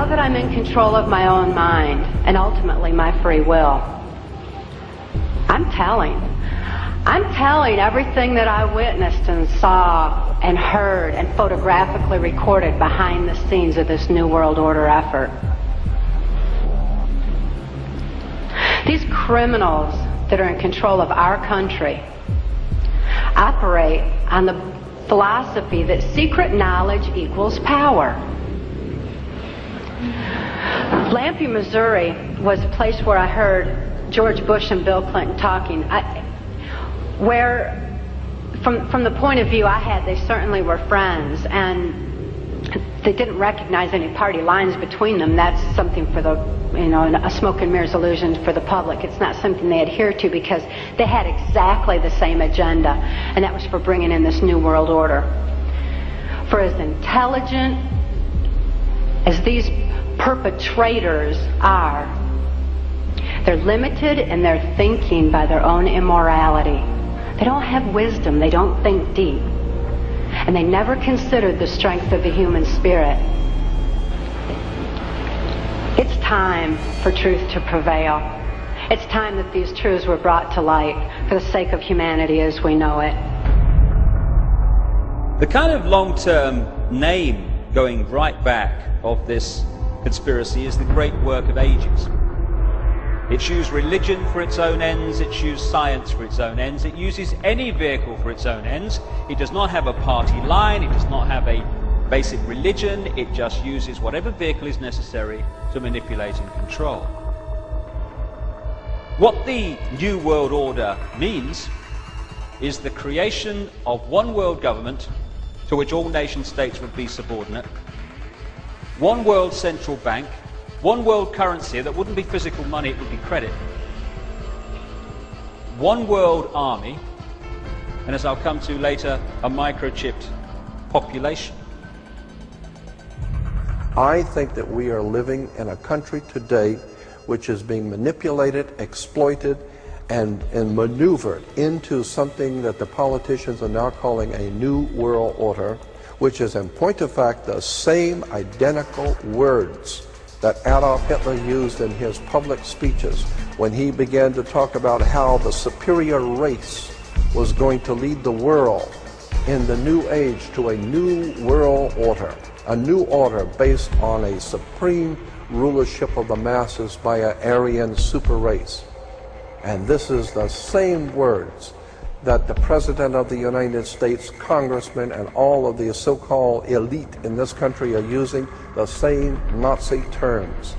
now that I'm in control of my own mind and ultimately my free will, I'm telling everything that I witnessed and saw and heard and photographically recorded behind the scenes of this New World Order effort. These criminals that are in control of our country operate on the philosophy that secret knowledge equals power. Lampe, Missouri was a place where I heard George Bush and Bill Clinton talking, where from the point of view I had, they certainly were friends, and they didn't recognize any party lines between them. That's something for the, a smoke and mirrors illusion for the public. It's not something they adhere to, because they had exactly the same agenda, and that was for bringing in this New World Order. For as intelligent as these perpetrators are, they're limited in their thinking by their own immorality. They don't have wisdom, they don't think deep, and they never considered the strength of the human spirit. It's time for truth to prevail. It's time that these truths were brought to light for the sake of humanity as we know it. The kind of long-term name going right back of this conspiracy is the great work of ages. It's used religion for its own ends, it's used science for its own ends, it uses any vehicle for its own ends. It does not have a party line, it does not have a basic religion, it just uses whatever vehicle is necessary to manipulate and control. What the New World Order means is the creation of one world government to which all nation states would be subordinate, one world central bank, one world currency that wouldn't be physical money, it would be credit, one world army, and as I'll come to later, a microchipped population. I think that we are living in a country today which is being manipulated, exploited, and maneuvered into something that the politicians are now calling a New World Order, which is in point of fact the same identical words that Adolf Hitler used in his public speeches when he began to talk about how the superior race was going to lead the world in the new age to a new world order, a new order based on a supreme rulership of the masses by an Aryan super race. And this is the same words that the President of the United States, congressmen, and all of the so-called elite in this country are using, the same Nazi terms.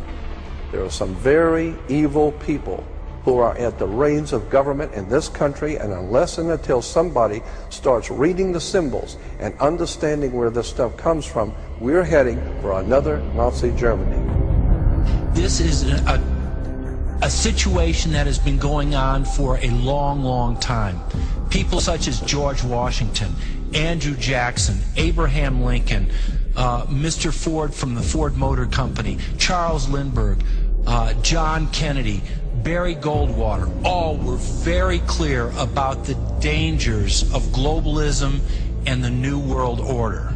There are some very evil people who are at the reins of government in this country, and unless and until somebody starts reading the symbols and understanding where this stuff comes from, we're heading for another Nazi Germany. This is a situation that has been going on for a long, long time. People such as George Washington, Andrew Jackson, Abraham Lincoln, Mr. Ford from the Ford Motor Company, Charles Lindbergh, John Kennedy, Barry Goldwater, all were very clear about the dangers of globalism and the New World Order.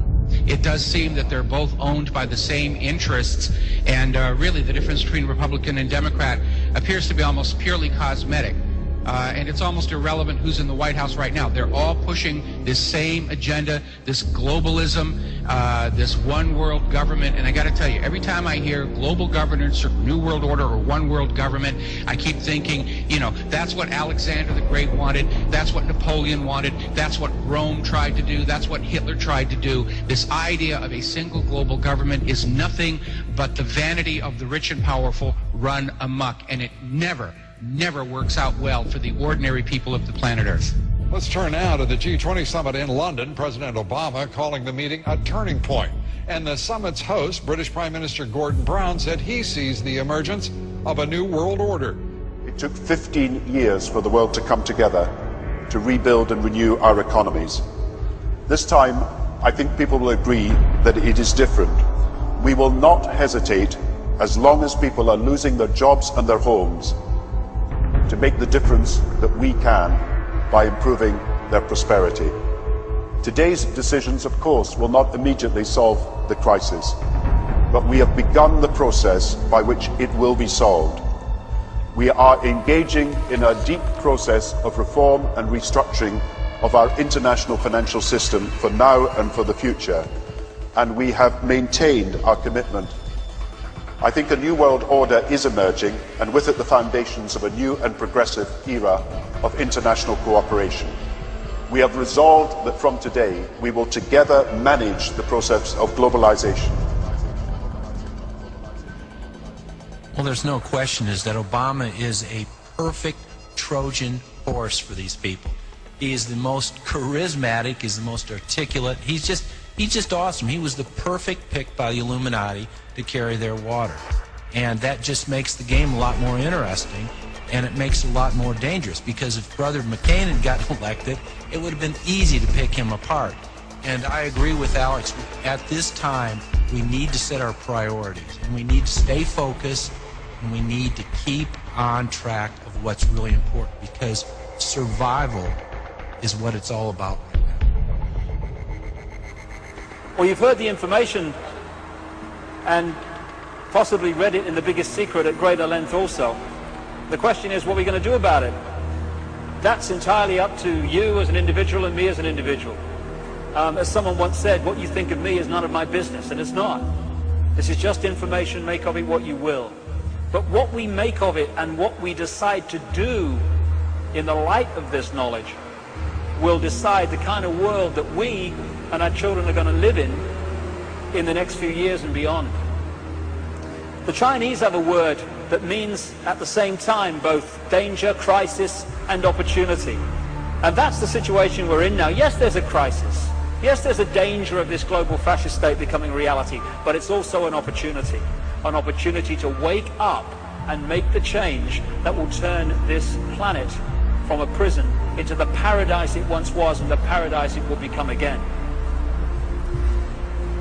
It does seem that they're both owned by the same interests, and really the difference between Republican and Democrat appears to be almost purely cosmetic. And it's almost irrelevant who's in the White House right now. They're all pushing this same agenda, this globalism, this one world government. And I got to tell you, every time I hear global governance or New World Order or one world government, I keep thinking, that's what Alexander the Great wanted, that's what Napoleon wanted, that's what Rome tried to do, that's what Hitler tried to do. This idea of a single global government is nothing but the vanity of the rich and powerful run amok, and it never works out well for the ordinary people of the planet Earth. Let's turn now to the G20 summit in London. President Obama calling the meeting a turning point. And the summit's host, British Prime Minister Gordon Brown, said he sees the emergence of a new world order. It took 15 years for the world to come together to rebuild and renew our economies. This time, I think people will agree that it is different. We will not hesitate, as long as people are losing their jobs and their homes, to make the difference that we can by improving their prosperity. Today's decisions, of course, will not immediately solve the crisis, but we have begun the process by which it will be solved. We are engaging in a deep process of reform and restructuring of our international financial system for now and for the future, and we have maintained our commitment. I think a new world order is emerging, and with it the foundations of a new and progressive era of international cooperation. We have resolved that from today we will together manage the process of globalization. Well, there's no question is that Obama is a perfect Trojan horse for these people. He is the most charismatic, he's the most articulate. He's just awesome. He was the perfect pick by the Illuminati to carry their water. And that just makes the game a lot more interesting, and it makes it a lot more dangerous, because if Brother McCain had gotten elected, it would have been easy to pick him apart. And I agree with Alex. At this time, we need to set our priorities, and we need to stay focused, and we need to keep on track of what's really important, because survival is what it's all about. Well, you've heard the information and possibly read it in The Biggest Secret at greater length also. The question is, what are we going to do about it? That's entirely up to you as an individual and me as an individual. As someone once said, what you think of me is none of my business, and it's not. This is just information, make of it what you will. But what we make of it and what we decide to do in the light of this knowledge will decide the kind of world that we and our children are going to live in the next few years and beyond. The Chinese have a word that means at the same time both danger, crisis, and opportunity. And that's the situation we're in now. Yes, there's a crisis. Yes, there's a danger of this global fascist state becoming reality, but it's also an opportunity to wake up and make the change that will turn this planet from a prison into the paradise it once was and the paradise it will become again.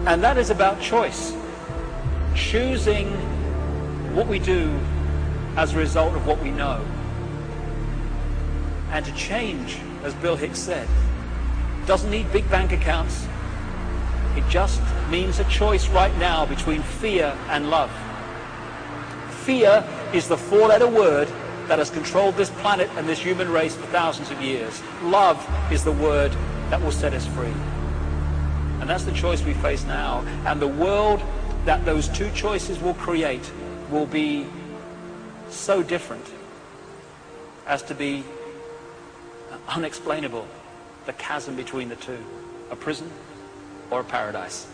And that is about choice. Choosing what we do as a result of what we know. And to change, as Bill Hicks said, doesn't need big bank accounts. It just means a choice right now between fear and love. Fear is the four-letter word that has controlled this planet and this human race for thousands of years. Love is the word that will set us free. And that's the choice we face now. And the world that those two choices will create will be so different as to be unexplainable, the chasm between the two, a prison or a paradise.